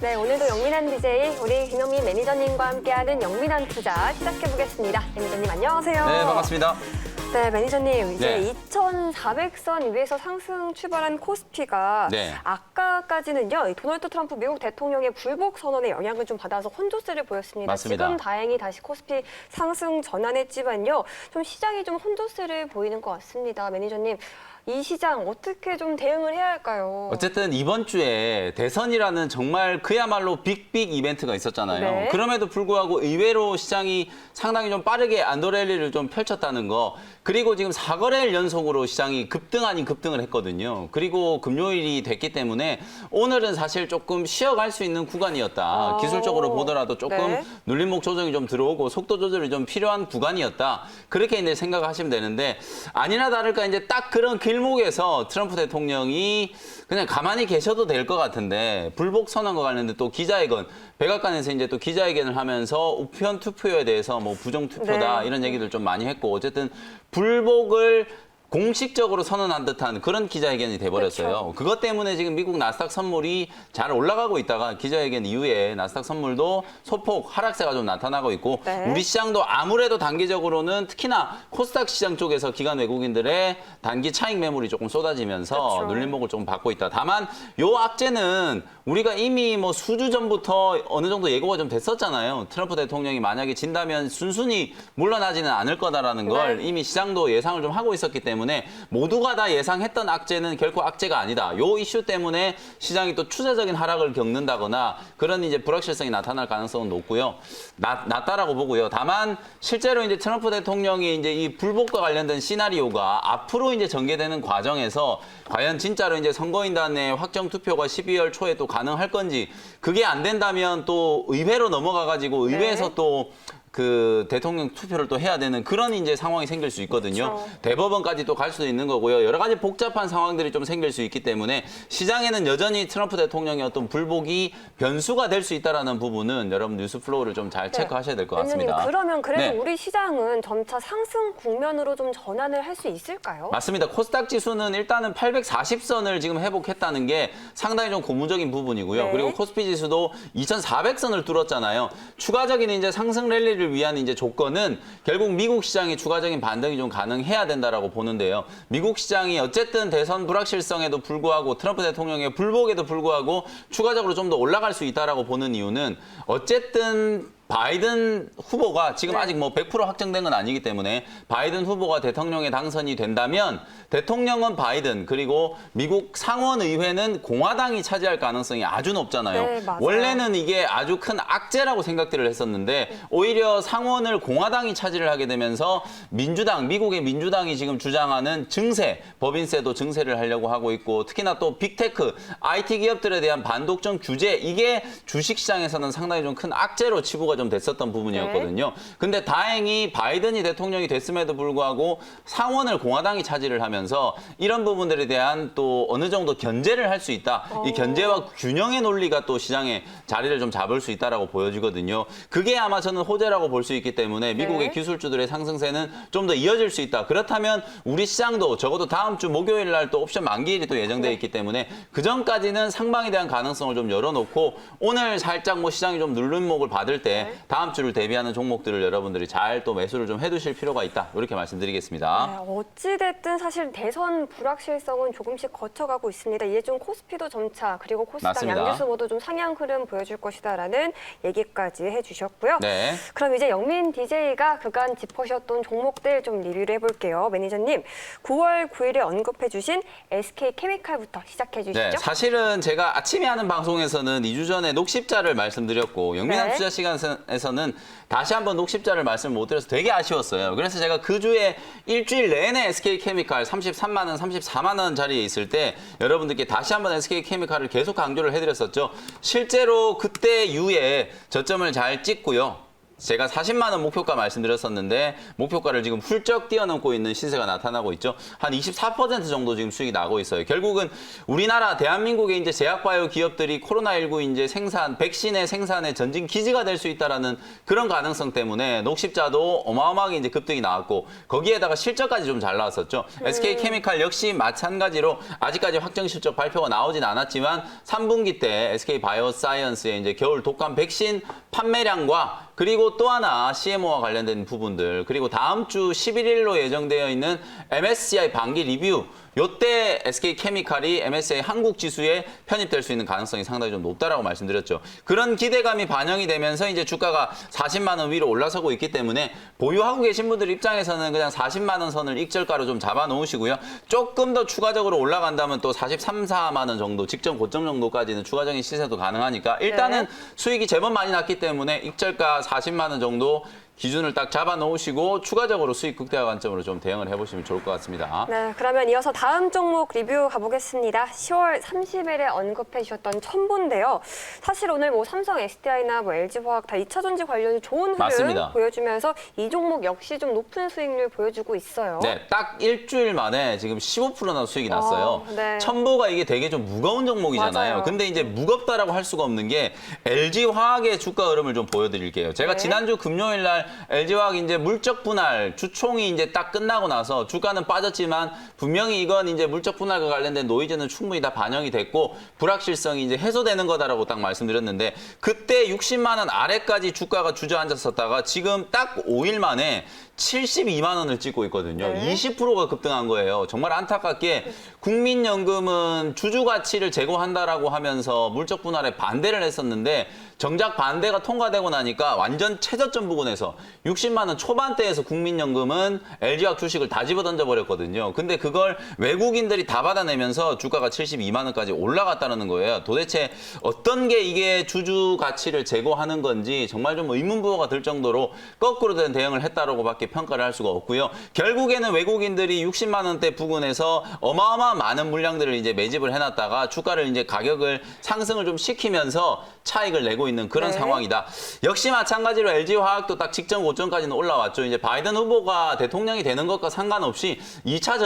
네, 오늘도 영민한 DJ 우리 김영민 매니저님과 함께하는 영민한 투자 시작해보겠습니다. 매니저님 안녕하세요. 네, 반갑습니다. 네, 매니저님 이제 네. 2,400선 위에서 상승 출발한 코스피가 네. 아까까지는요, 이 도널드 트럼프 미국 대통령의 불복 선언의 영향을 좀 받아서 혼조세를 보였습니다. 맞습니다. 지금 다행히 다시 코스피 상승 전환했지만요, 좀 시장이 좀 혼조세를 보이는 것 같습니다. 매니저님, 이 시장 어떻게 좀 대응을 해야 할까요? 어쨌든 이번 주에 대선이라는 정말 그야말로 빅빅 이벤트가 있었잖아요. 네. 그럼에도 불구하고 의외로 시장이 상당히 좀 빠르게 안도랠리를 좀 펼쳤다는 거. 그리고 지금 4거래일 연속으로 시장이 급등 아닌 급등을 했거든요. 그리고 금요일이 됐기 때문에 오늘은 사실 조금 쉬어갈 수 있는 구간이었다. 기술적으로 보더라도 조금 네. 눌림목 조정이 좀 들어오고 속도 조절이 좀 필요한 구간이었다. 그렇게 이제 생각하시면 되는데 아니나 다를까 이제 딱 그런 길목에서 트럼프 대통령이 그냥 가만히 계셔도 될 것 같은데 불복 선언과 관련된 또 기자회견, 백악관에서 이제 또 기자회견을 하면서 우편 투표에 대해서 뭐 부정 투표다 네. 이런 얘기들 좀 많이 했고 어쨌든 불복을 공식적으로 선언한 듯한 그런 기자회견이 돼버렸어요. 그렇죠. 그것 때문에 지금 미국 나스닥 선물이 잘 올라가고 있다가 기자회견 이후에 나스닥 선물도 소폭 하락세가 좀 나타나고 있고 네. 우리 시장도 아무래도 단기적으로는 특히나 코스닥 시장 쪽에서 기관 외국인들의 단기 차익 매물이 조금 쏟아지면서 그렇죠. 눌림목을 좀 받고 있다. 다만 요 악재는 우리가 이미 뭐 수주 전부터 어느 정도 예고가 좀 됐었잖아요. 트럼프 대통령이 만약에 진다면 순순히 물러나지는 않을 거다라는 걸 네. 이미 시장도 예상을 좀 하고 있었기 때문에 모두가 다 예상했던 악재는 결코 악재가 아니다. 요 이슈 때문에 시장이 또 추세적인 하락을 겪는다거나 그런 이제 불확실성이 나타날 가능성은 높고요. 낮다라고 보고요. 다만 실제로 이제 트럼프 대통령이 이제 이 불복과 관련된 시나리오가 앞으로 이제 전개되는 과정에서 과연 진짜로 이제 선거인단의 확정 투표가 12월 초에 또 가능할 건지 그게 안 된다면 또 의회로 넘어가 가지고 의회에서 네. 또 그 대통령 투표를 또 해야 되는 그런 이제 상황이 생길 수 있거든요. 그렇죠. 대법원까지 또 갈 수도 있는 거고요. 여러 가지 복잡한 상황들이 좀 생길 수 있기 때문에 시장에는 여전히 트럼프 대통령의 어떤 불복이 변수가 될 수 있다라는 부분은 여러분 뉴스 플로우를 좀 잘 체크하셔야 될 것 같습니다. 매니저님, 그러면 그래도 네. 우리 시장은 점차 상승 국면으로 좀 전환을 할 수 있을까요? 맞습니다. 코스닥 지수는 일단은 840선을 지금 회복했다는 게 상당히 좀 고무적인 부분이고요. 네. 그리고 코스피 지수도 2400선을 뚫었잖아요. 추가적인 이제 상승 랠리를 위한 이제 조건은 결국 미국 시장의 추가적인 반등이 좀 가능해야 된다라고 보는데요. 미국 시장이 어쨌든 대선 불확실성에도 불구하고 트럼프 대통령의 불복에도 불구하고 추가적으로 좀 더 올라갈 수 있다라고 보는 이유는 어쨌든 바이든 후보가 지금 네. 아직 뭐 100% 확정된 건 아니기 때문에 바이든 후보가 대통령에 당선이 된다면 대통령은 바이든 그리고 미국 상원의회는 공화당이 차지할 가능성이 아주 높잖아요. 네, 맞아요. 원래는 이게 아주 큰 악재라고 생각들을 했었는데 오히려 상원을 공화당이 차지를 하게 되면서 민주당, 미국의 민주당이 지금 주장하는 증세, 법인세도 증세를 하려고 하고 있고 특히나 또 빅테크, IT 기업들에 대한 반독점 규제 이게 주식시장에서는 상당히 좀 큰 악재로 치부가 좀 됐었던 부분이었거든요. 근데 다행히 바이든이 대통령이 됐음에도 불구하고 상원을 공화당이 차지를 하면서 이런 부분들에 대한 또 어느 정도 견제를 할 수 있다. 이 견제와 균형의 논리가 또 시장에 자리를 좀 잡을 수 있다라고 보여지거든요. 그게 아마 저는 호재라고 볼 수 있기 때문에 미국의 네. 기술주들의 상승세는 좀 더 이어질 수 있다. 그렇다면 우리 시장도 적어도 다음 주 목요일 날 또 옵션 만기일이 또 예정돼 있기 때문에 그 전까지는 상방에 대한 가능성을 좀 열어놓고 오늘 살짝 뭐 시장이 좀 눌림목을 받을 때 네. 다음 주를 대비하는 종목들을 여러분들이 잘 또 매수를 좀 해두실 필요가 있다. 이렇게 말씀드리겠습니다. 네, 어찌됐든 사실 대선 불확실성은 조금씩 거쳐가고 있습니다. 이제 좀 코스피도 점차 그리고 코스닥 맞습니다. 양지수 모두 좀 상향 흐름 보여줄 것이다라는 얘기까지 해주셨고요. 네. 그럼 이제 영민 DJ가 그간 짚으셨던 종목들 좀 리뷰를 해볼게요. 매니저님, 9월 9일에 언급해주신 SK케미칼부터 시작해 주시죠. 네, 사실은 제가 아침에 하는 방송에서는 2주 전에 녹십자를 말씀드렸고 영민한 네. 투자 시간에서는 다시 한번 녹십자를 말씀 못 드려서 되게 아쉬웠어요. 그래서 제가 그 주에 일주일 내내 SK케미칼 33만 원, 34만 원 자리에 있을 때 여러분들께 다시 한번 SK케미칼을 계속 강조를 해드렸었죠. 실제로 그때 이후에 저점을 잘 찍고요. 제가 40만 원 목표가 말씀드렸었는데 목표가를 지금 훌쩍 뛰어넘고 있는 시세가 나타나고 있죠. 한 24% 정도 지금 수익이 나고 있어요. 결국은 우리나라 대한민국의 이제 제약바이오 기업들이 코로나19 이제 생산, 백신의 생산의 전진 기지가 될 수 있다라는 그런 가능성 때문에 녹십자도 어마어마하게 이제 급등이 나왔고 거기에다가 실적까지 좀 잘 나왔었죠. SK케미칼 역시 마찬가지로 아직까지 확정 실적 발표가 나오진 않았지만 3분기 때 SK바이오사이언스의 이제 겨울 독감 백신 판매량과 그리고 또 하나 CMO와 관련된 부분들 그리고 다음 주 11일로 예정되어 있는 MSCI 반기 리뷰 요때 SK케미칼이 MSCI 한국 지수에 편입될 수 있는 가능성이 상당히 좀 높다라고 말씀드렸죠. 그런 기대감이 반영이 되면서 이제 주가가 40만 원 위로 올라서고 있기 때문에 보유하고 계신 분들 입장에서는 그냥 40만 원 선을 익절가로 좀 잡아 놓으시고요. 조금 더 추가적으로 올라간다면 또 43, 4만 원 정도 직전 고점 정도까지는 추가적인 시세도 가능하니까 일단은 수익이 제법 많이 났기 때문에 익절가 40만 원 정도 기준을 딱 잡아 놓으시고 추가적으로 수익 극대화 관점으로 좀 대응을 해보시면 좋을 것 같습니다. 네, 그러면 이어서 다음 종목 리뷰 가보겠습니다. 10월 30일에 언급해 주셨던 첨보인데요. 사실 오늘 뭐 삼성, SDI나 뭐 LG화학 다 2차 전지 관련이 좋은 흐름 맞습니다. 보여주면서 이 종목 역시 좀 높은 수익률 보여주고 있어요. 네, 딱 일주일 만에 지금 15%나 수익이 났어요. 네. 첨보가 이게 되게 좀 무거운 종목이잖아요. 맞아요. 근데 이제 무겁다라고 할 수가 없는 게 LG화학의 주가 흐름을 좀 보여드릴게요. 제가 네. 지난주 금요일 날 LG화학 이제 물적 분할 주총이 이제 딱 끝나고 나서 주가는 빠졌지만 분명히 이건 이제 물적 분할과 관련된 노이즈는 충분히 다 반영이 됐고 불확실성이 이제 해소되는 거다라고 딱 말씀드렸는데 그때 60만 원 아래까지 주가가 주저앉았었다가 지금 딱 5일 만에 72만 원을 찍고 있거든요. 네. 20%가 급등한 거예요. 정말 안타깝게 국민연금은 주주 가치를 제고한다라고 하면서 물적 분할에 반대를 했었는데 정작 반대가 통과되고 나니까 완전 최저점 부근에서 60만 원 초반대에서 국민연금은 LG화학 주식을 다 집어던져 버렸거든요. 근데 그걸 외국인들이 다 받아내면서 주가가 72만 원까지 올라갔다는 거예요. 도대체 어떤 게 이게 주주 가치를 제고하는 건지 정말 좀 의문부호가 들 정도로 거꾸로 된 대응을 했다라고밖에 평가를 할 수가 없고요. 결국에는 외국인들이 60만 원대 부근에서 어마어마한 많은 물량들을 이제 매집을 해놨다가 주가를 이제 가격을 상승을 좀 시키면서 차익을 내고 있는 그런 네. 상황이다. 역시 마찬가지로 LG화학도 딱 직전 고점까지는 올라왔죠. 이제 바이든 후보가 대통령이 되는 것과 상관없이 2차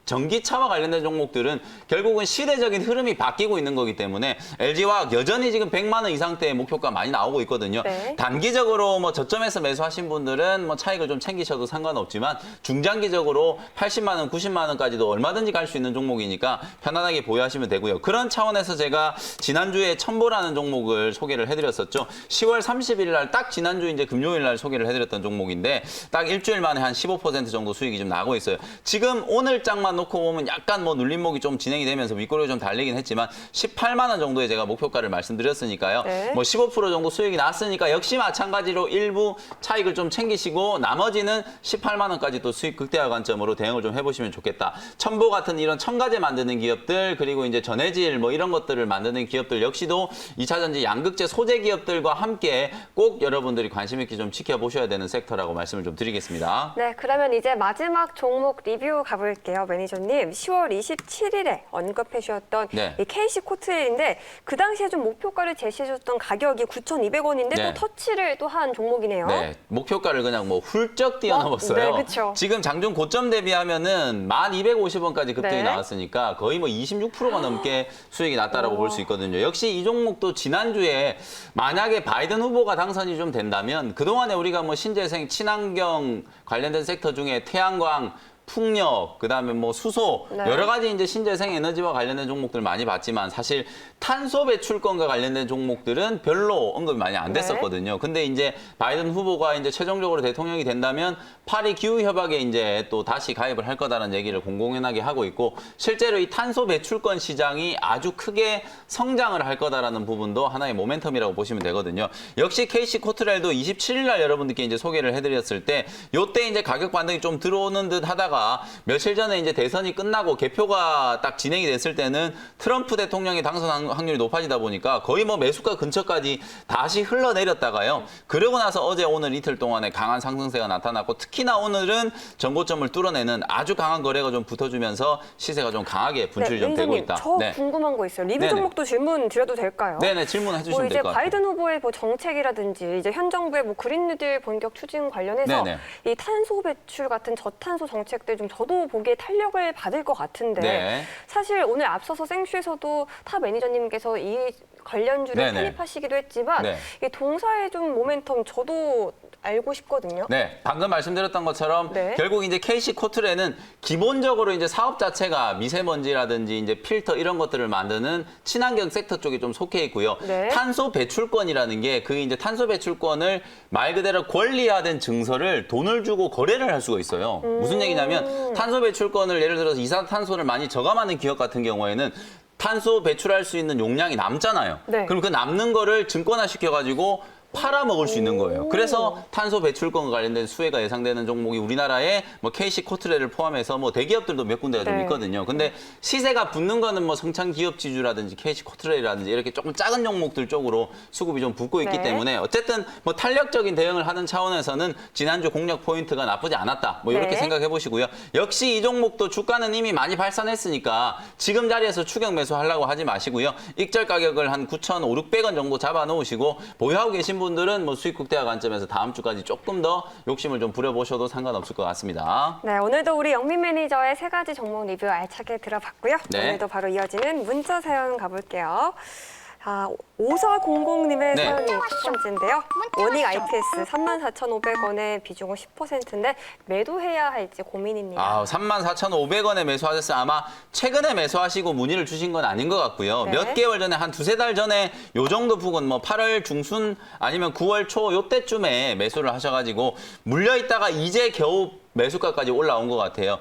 전기차와 관련된 종목들은 결국은 시대적인 흐름이 바뀌고 있는 거기 때문에 LG화학 여전히 지금 100만 원 이상대의 목표가 많이 나오고 있거든요. 네. 단기적으로 뭐 저점에서 매수하신 분들은 뭐 차익을 좀 챙기셔도 상관없지만 중장기적으로 80만 원, 90만 원까지도 얼마든지 갈 수 있는 종목이니까 편안하게 보유하시면 되고요. 그런 차원에서 제가 지난주에 첨보라는 종목을 소개를 해드렸었죠. 10월 30일 날 딱 지난주 이제 금요일 날 소개를 해드렸던 종목인데 딱 일주일 만에 한 15% 정도 수익이 좀 나고 있어요. 지금 오늘 장만 놓고 보면 약간 뭐 눌림목이 좀 진행이 되면서 윗꼬리가 좀 달리긴 했지만 18만 원 정도의 제가 목표가를 말씀드렸으니까요. 네. 뭐 15% 정도 수익이 났으니까 역시 마찬가지로 일부 차익을 좀 챙기시고 나머지는 18만 원까지 또 수익 극대화 관점으로 대응을 좀 해보시면 좋겠다. 첨보 같은 이런 첨가제 만드는 기업들 그리고 이제 전해질 뭐 이런 것들을 만드는 기업들 역시도 2차 전지 양극재 소재 기업들과 함께 꼭 여러분들이 관심 있게 좀 지켜보셔야 되는 섹터라고 말씀을 좀 드리겠습니다. 네, 그러면 이제 마지막 종목 리뷰 가볼게요, 매니저님. 10월 27일에 언급해 주셨던 네. 이 KC 코트레일인데 그 당시에 좀 목표가를 제시해 줬던 가격이 9,200원인데 네. 또 터치를 또 한 종목이네요. 네, 목표가를 그냥 뭐 훌쩍 뛰어넘었어요. 네, 그쵸. 지금 장중 고점 대비하면은 1,250원까지 급등이 네. 나왔으니까 거의 뭐 26%가 넘게 수익이 났다라고 볼 수 있거든요. 역시 이 종목도 지난주에 만약에 바이든 후보가 당선이 좀 된다면 그동안에 우리가 뭐 신재생, 친환경 관련된 섹터 중에 태양광, 풍력, 그다음에 뭐 수소 네. 여러 가지 이제 신재생 에너지와 관련된 종목들 많이 봤지만 사실 탄소 배출권과 관련된 종목들은 별로 언급이 많이 안 됐었거든요. 근데 이제 바이든 후보가 이제 최종적으로 대통령이 된다면 파리 기후 협약에 이제 또 다시 가입을 할 거다라는 얘기를 공공연하게 하고 있고 실제로 이 탄소 배출권 시장이 아주 크게 성장을 할 거다라는 부분도 하나의 모멘텀이라고 보시면 되거든요. 역시 KC 코트레일도 27일 날 여러분들께 이제 소개를 해드렸을 때 요때 이제 가격 반등이 좀 들어오는 듯 하다가 하다가 며칠 전에 이제 대선이 끝나고 개표가 딱 진행이 됐을 때는 트럼프 대통령이 당선 확률이 높아지다 보니까 거의 뭐 매수가 근처까지 다시 흘러내렸다가요. 그러고 나서 어제 오늘 이틀 동안에 강한 상승세가 나타났고 특히나 오늘은 전고점을 뚫어내는 아주 강한 거래가 좀 붙어주면서 시세가 좀 강하게 분출이 좀 되고 있다. 저 네. 궁금한 거 있어요. 리뷰 네네. 종목도 질문 드려도 될까요? 네네, 질문해 주시면 이제 될 것 같아요. 바이든 후보의 뭐 정책이라든지 이제 현 정부의 뭐 그린 뉴딜 본격 추진 관련해서 네네. 이 탄소 배출 같은 저탄소 정책들 좀 저도 보기에 탄력을 받을 것 같은데 네. 사실 오늘 앞서서 생쇼에서도 타 매니저님께서 이 관련주를 네네. 편입하시기도 했지만 네. 이 동사의 좀 모멘텀 저도 알고 싶거든요. 네, 방금 말씀드렸던 것처럼 네. 결국 이제 KC 코트레는 기본적으로 이제 사업 자체가 미세먼지라든지 이제 필터 이런 것들을 만드는 친환경 섹터 쪽에 좀 속해 있고요. 네. 탄소 배출권이라는 게 그 이제 탄소 배출권을 말 그대로 권리화된 증서를 돈을 주고 거래를 할 수가 있어요. 무슨 얘기냐면 탄소 배출권을 예를 들어서 이산탄소를 많이 저감하는 기업 같은 경우에는 탄소 배출할 수 있는 용량이 남잖아요. 네. 그럼 그 남는 거를 증권화 시켜가지고 팔아먹을 수 있는 거예요. 그래서 탄소 배출권과 관련된 수혜가 예상되는 종목이 우리나라에 뭐 KC 코트레를 포함해서 뭐 대기업들도 몇 군데가 좀 네. 있거든요. 근데 시세가 붙는 거는 뭐 성창 기업 지주라든지 KC 코트레라든지 이렇게 조금 작은 종목들 쪽으로 수급이 좀 붙고 있기 네. 때문에 어쨌든 뭐 탄력적인 대응을 하는 차원에서는 지난주 공략 포인트가 나쁘지 않았다. 뭐 이렇게 네. 생각해 보시고요. 역시 이 종목도 주가는 이미 많이 발산했으니까 지금 자리에서 추격 매수하려고 하지 마시고요. 익절 가격을 한 9,500원 정도 잡아 놓으시고 보유하고 계신 분들은 뭐 수익 극대화 관점에서 다음 주까지 조금 더 욕심을 좀 부려보셔도 상관없을 것 같습니다. 네, 오늘도 우리 영민 매니저의 세 가지 종목 리뷰 알차게 들어봤고요. 네. 오늘도 바로 이어지는 문자 사연 가볼게요. 아, 5400님의 네. 사연이 첫 번째인데요. 워닝 IPS 34,500원의 비중은 10%인데 매도해야 할지 고민입니다. 아, 34,500원에 매수하셨어요. 아마 최근에 매수하시고 문의를 주신 건 아닌 것 같고요. 네. 몇 개월 전에 한 두세 달 전에 요 정도 부근 뭐 8월 중순 아니면 9월 초 요때쯤에 매수를 하셔가지고 물려 있다가 이제 겨우 매수가까지 올라온 것 같아요.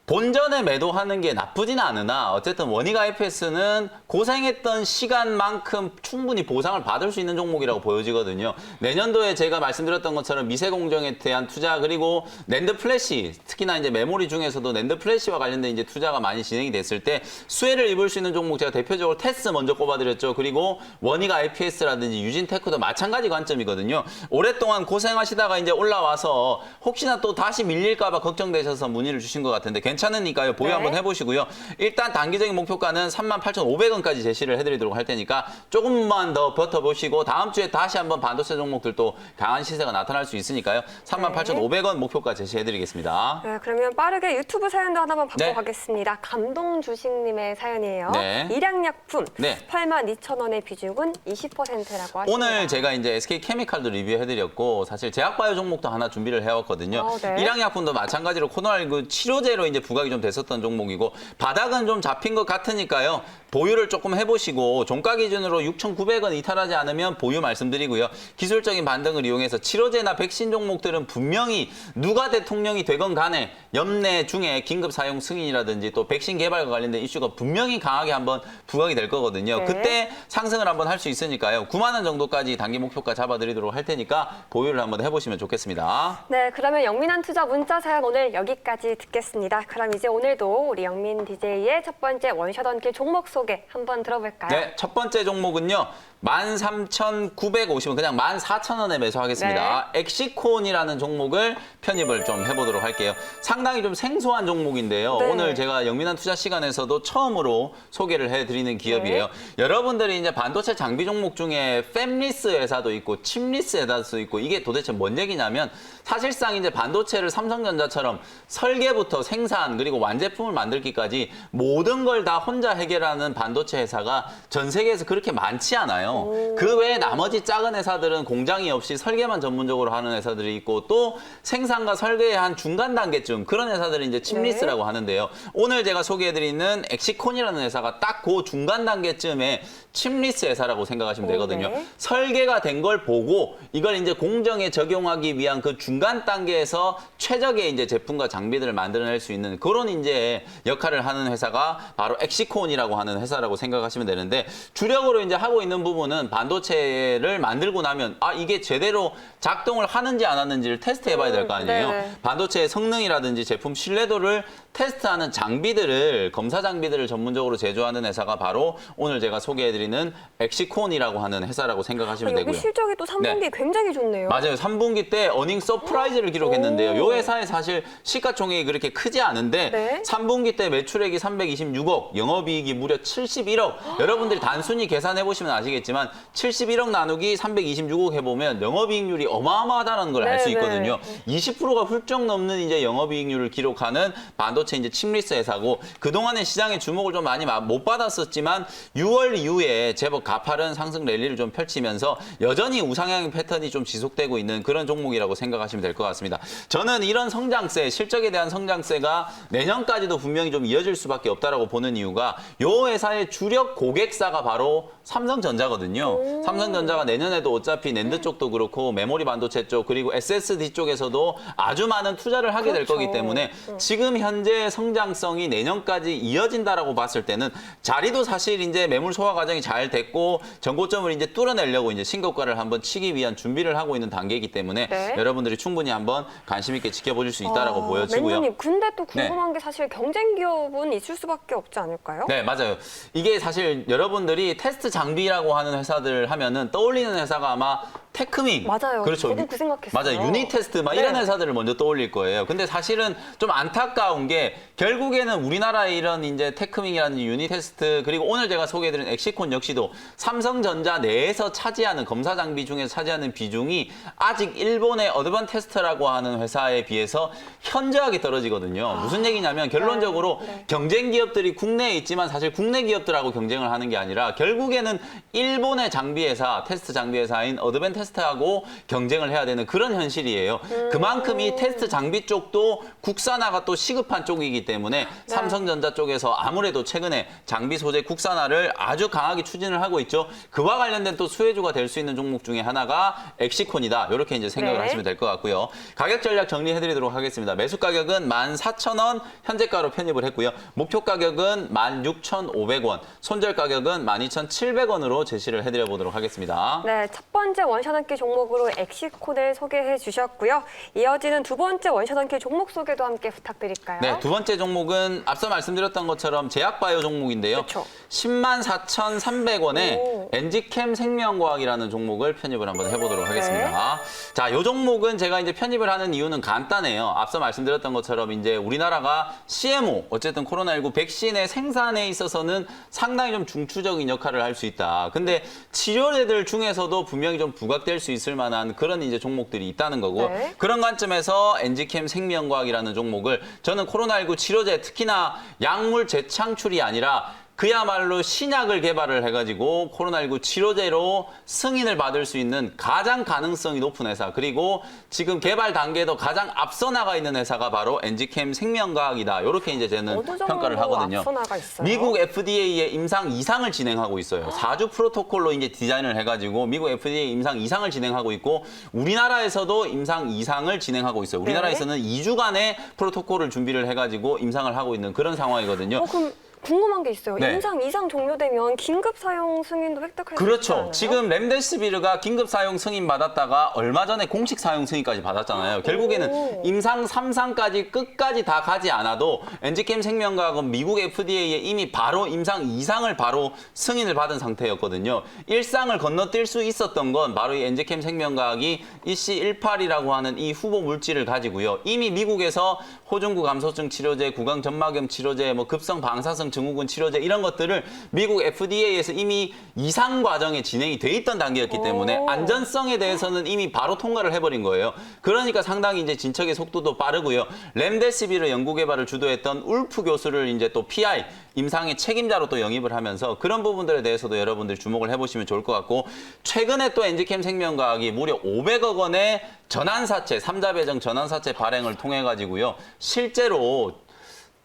본전에 매도하는 게 나쁘진 않으나 어쨌든 원익 IPS는 고생했던 시간만큼 충분히 보상을 받을 수 있는 종목이라고 보여지거든요. 내년도에 제가 말씀드렸던 것처럼 미세공정에 대한 투자 그리고 낸드 플래시 특히나 이제 메모리 중에서도 낸드 플래시와 관련된 이제 투자가 많이 진행이 됐을 때 수혜를 입을 수 있는 종목 제가 대표적으로 테스 먼저 꼽아드렸죠. 그리고 원익 IPS라든지 유진테크도 마찬가지 관점이거든요. 오랫동안 고생하시다가 이제 올라와서 혹시나 또 다시 밀릴까 봐 걱정되셔서 문의를 주신 것 같은데 괜찮으니까요. 보유 네. 한번 해보시고요. 일단 단기적인 목표가는 38,500원까지 제시를 해드리도록 할 테니까 조금만 더 버텨보시고 다음 주에 다시 한번 반도체 종목들도 강한 시세가 나타날 수 있으니까요. 38,500원 목표가 제시해드리겠습니다. 네, 그러면 빠르게 유튜브 사연도 하나만 받고 네. 가겠습니다. 감동주식님의 사연이에요. 네. 일양약품 네. 82,000원의 비중은 20%라고 하십니다. 오늘 제가 이제 SK케미칼도 리뷰해드렸고 사실 제약바이오 종목도 하나 준비를 해왔거든요. 네. 일양약품도 마찬가지로 코로나19 치료제로 이제 부각이 좀 됐었던 종목이고 바닥은 좀 잡힌 것 같으니까요. 보유를 조금 해보시고 종가 기준으로 6,900원 이탈하지 않으면 보유 말씀드리고요. 기술적인 반등을 이용해서 치료제나 백신 종목들은 분명히 누가 대통령이 되건 간에 연내 중에 긴급 사용 승인이라든지 또 백신 개발과 관련된 이슈가 분명히 강하게 한번 부각이 될 거거든요. 네. 그때 상승을 한번 할 수 있으니까요. 9만 원 정도까지 단기 목표가 잡아드리도록 할 테니까 보유를 한번 해보시면 좋겠습니다. 네, 그러면 영민한 투자 문자 사연 오늘 여기까지 듣겠습니다. 그럼 이제 오늘도 우리 영민 DJ의 첫 번째 원샷 원킬 종목 소개 한번 들어볼까요? 네, 첫 번째 종목은요. 13,950원, 그냥 14,000원에 매수하겠습니다. 엑시콘이라는 종목을 편입을 좀 해보도록 할게요. 상당히 좀 생소한 종목인데요. 네. 오늘 제가 영민한 투자 시간에서도 처음으로 소개를 해드리는 기업이에요. 여러분들이 이제 반도체 장비 종목 중에 팹리스 회사도 있고 칩리스 회사도 있고 이게 도대체 뭔 얘기냐면 사실상 이제 반도체를 삼성전자처럼 설계부터 생산 그리고 완제품을 만들기까지 모든 걸 다 혼자 해결하는 반도체 회사가 전 세계에서 그렇게 많지 않아요. 그 외에 나머지 작은 회사들은 공장이 없이 설계만 전문적으로 하는 회사들이 있고 또 생산과 설계의 한 중간 단계쯤 그런 회사들이 이제 칩리스라고 하는데요. 오늘 제가 소개해드리는 엑시콘이라는 회사가 딱 그 중간 단계쯤에 칩리스 회사라고 생각하시면 되거든요. 네. 설계가 된 걸 보고 이걸 이제 공정에 적용하기 위한 그 중간 단계에서 최적의 이제 제품과 장비들을 만들어낼 수 있는 그런 이제 역할을 하는 회사가 바로 엑시콘이라고 하는 회사라고 생각하시면 되는데 주력으로 이제 하고 있는 부분 부분은 반도체를 만들고 나면 이게 제대로 작동을 하는지 안 하는지를 테스트해 봐야 될 거 아니에요. 네네. 반도체의 성능이라든지 제품 신뢰도를 테스트하는 장비들을 검사 장비들을 전문적으로 제조하는 회사가 바로 오늘 제가 소개해드리는 엑시콘이라고 하는 회사라고 생각하시면 여기 되고요. 실적이 또 3분기 굉장히 좋네요. 맞아요. 3분기 때 어닝 서프라이즈를 기록했는데요. 이 회사의 사실 시가총액이 그렇게 크지 않은데 네. 3분기 때 매출액이 326억, 영업이익이 무려 71억. 여러분들이 단순히 계산해 보시면 아시겠지만 71억 나누기 326억 해보면 영업이익률이 어마어마하다는 걸 알 수 네, 있거든요. 20%가 훌쩍 넘는 이제 영업이익률을 기록하는 반도체 이제 칩리스 회사고 그동안에 시장의 주목을 좀 많이 못 받았었지만 6월 이후에 제법 가파른 상승 랠리를 좀 펼치면서 여전히 우상향 패턴이 좀 지속되고 있는 그런 종목이라고 생각하시면 될 것 같습니다. 저는 이런 성장세, 실적에 대한 성장세가 내년까지도 분명히 좀 이어질 수밖에 없다라고 보는 이유가 이 회사의 주력 고객사가 바로 삼성전자거든요. 삼성전자가 내년에도 어차피 낸드 쪽도 그렇고 메모리 반도체 쪽 그리고 SSD 쪽에서도 아주 많은 투자를 하게 될 그렇죠. 거기 때문에 지금 현재 성장성이 내년까지 이어진다라고 봤을 때는 자리도 사실 이제 매물 소화 과정이 잘 됐고 전고점을 이제 뚫어내려고 이제 신고가를 한번 치기 위한 준비를 하고 있는 단계이기 때문에 네. 여러분들이 충분히 한번 관심 있게 지켜보실 수 있다라고 보여지고요. 매니저님, 근데 또 궁금한 게 사실 경쟁 기업은 있을 수밖에 없지 않을까요? 네, 맞아요. 이게 사실 여러분들이 테스트 장비라고 하는 회사들 하면은 떠올리는 회사가 아마 테크밍. 맞아요. 그렇죠. 저도 그 생각했어요. 맞아요. 유니테스트 막 네. 이런 회사들을 먼저 떠올릴 거예요. 근데 사실은 좀 안타까운 게 결국에는 우리나라의 이런 이제 테크밍이라는 유니테스트 그리고 오늘 제가 소개해드린 엑시콘 역시도 삼성전자 내에서 차지하는 검사 장비 중에서 차지하는 비중이 아직 일본의 어드밴테스트라고 하는 회사에 비해서 현저하게 떨어지거든요. 무슨 얘기냐면 결론적으로 네. 경쟁 기업들이 국내에 있지만 사실 국내 기업들하고 경쟁을 하는 게 아니라 결국에는 일본의 장비 회사, 테스트 장비 회사인 어드밴테스트하고 경쟁을 해야 되는 그런 현실이에요. 그만큼 이 테스트 장비 쪽도 국산화가 또 시급한 쪽이기 때문에 삼성전자 쪽에서 아무래도 최근에 장비 소재 국산화를 아주 강하게 추진을 하고 있죠. 그와 관련된 또 수혜주가 될 수 있는 종목 중에 하나가 엑시콘이다. 이렇게 이제 생각을 네. 하시면 될 것 같고요. 가격 전략 정리해드리도록 하겠습니다. 매수 가격은 14,000원 현재가로 편입을 했고요. 목표 가격은 16,500원, 손절 가격은 12,700원으로 제시를 해드려 보도록 하겠습니다. 네, 첫 번째 원샷 한끼 종목으로 엑시콘을 소개해 주셨고요. 이어지는 두 번째 원샷 한끼 종목 소개도 함께 부탁드릴까요? 네, 두 번째 종목은 앞서 말씀드렸던 것처럼 제약바이오 종목인데요. 그렇죠. 104,300원에 오. 엔지캠 생명과학이라는 종목을 편입을 한번 해보도록 하겠습니다. 자, 이 종목은 제가 이제 편입을 하는 이유는 간단해요. 앞서 말씀드렸던 것처럼 이제 우리나라가 CMO, 어쨌든 코로나19 백신의 생산에 있어서는 상당히 좀 중추적인 역할을 할 수 있다. 근데 치료제들 중에서도 분명히 좀 부각될 수 있을 만한 그런 이제 종목들이 있다는 거고 네. 그런 관점에서 엔지캠 생명과학이라는 종목을 저는 코로나19 치료제 특히나 약물 재창출이 아니라 그야말로 신약을 개발을 해가지고 코로나19 치료제로 승인을 받을 수 있는 가장 가능성이 높은 회사 그리고 지금 개발 단계에도 가장 앞서 나가 있는 회사가 바로 엔지캠 생명과학이다. 이렇게 이제 저는 어느 정도 평가를 하거든요. 앞서 나가 있어요? 미국 FDA의 임상 2상을 진행하고 있어요. 4주 프로토콜로 이제 디자인을 해가지고 미국 FDA 임상 2상을 진행하고 있고 우리나라에서도 임상 2상을 진행하고 있어요. 우리나라에서는 2주간의 프로토콜을 준비를 해가지고 임상을 하고 있는 그런 상황이거든요. 그럼 궁금한 게 있어요. 네. 임상 이상 종료되면 긴급 사용 승인도 획득할 수 그렇죠. 있잖아요. 지금 렘데시비르가 긴급 사용 승인 받았다가 얼마 전에 공식 사용 승인까지 받았잖아요. 결국에는 임상 3상까지 끝까지 다 가지 않아도 엔지캠 생명과학은 미국 FDA에 이미 바로 임상 2상을 바로 승인을 받은 상태였거든요. 1상을 건너뛸 수 있었던 건 바로 이 엔지캠 생명과학이 EC18이라고 하는 이 후보 물질을 가지고요. 이미 미국에서 호중구 감소증 치료제, 구강 점막염 치료제, 뭐 급성 방사성 증후군 치료제 이런 것들을 미국 FDA에서 이미 이상 과정에 진행이 돼 있던 단계였기 때문에 안전성에 대해서는 이미 바로 통과를 해버린 거예요. 그러니까 상당히 이제 진척의 속도도 빠르고요. 렘데시비르 연구 개발을 주도했던 울프 교수를 이제 또 PI 임상의 책임자로 또 영입을 하면서 그런 부분들에 대해서도 여러분들 주목을 해보시면 좋을 것 같고 최근에 또 엔지캠 생명과학이 무려 500억 원의 전환사채, 3자 배정 전환사채 발행을 통해 가지고요. 실제로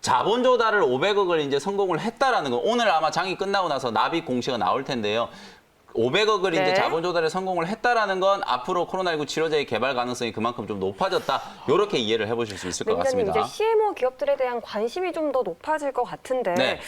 자본 조달을 500억을 이제 성공을 했다라는 거. 오늘 아마 장이 끝나고 나서 납입 공시가 나올 텐데요. 500억을 네. 이제 자본 조달에 성공을 했다라는 건 앞으로 코로나19 치료제의 개발 가능성이 그만큼 좀 높아졌다. 이렇게 이해를 해보실 수 있을 것 매니저님, 같습니다. 이제 CMO 기업들에 대한 관심이 좀 더 높아질 것 같은데 네.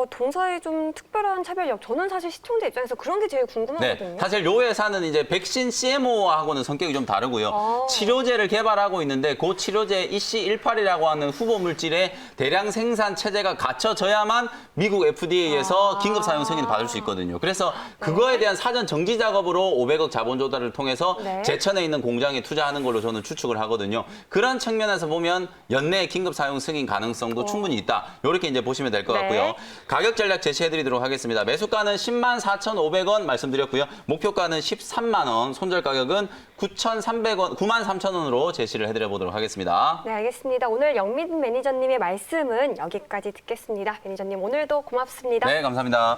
동사의 좀 특별한 차별력, 저는 사실 시청자 입장에서 그런 게 제일 궁금하거든요. 네, 사실 요 회사는 이제 백신 CMO하고는 성격이 좀 다르고요. 치료제를 개발하고 있는데 그 치료제 EC18이라고 하는 후보 물질의 대량 생산 체제가 갖춰져야만 미국 FDA에서 긴급 사용 승인을 받을 수 있거든요. 그래서 그거에 대한 사전 정지 작업으로 500억 자본 조달을 통해서 네. 제천에 있는 공장에 투자하는 걸로 저는 추측을 하거든요. 그런 측면에서 보면 연내 긴급 사용 승인 가능성도 충분히 있다. 이렇게 이제 보시면 될 것 네. 같고요. 가격 전략 제시해드리도록 하겠습니다. 매수가는 10만 4,500원 말씀드렸고요. 목표가는 13만 원, 손절 가격은 9,300원, 9만 3천 원으로 제시를 해드려 보도록 하겠습니다. 네, 알겠습니다. 오늘 영민 매니저님의 말씀은 여기까지 듣겠습니다. 매니저님, 오늘도 고맙습니다. 네, 감사합니다.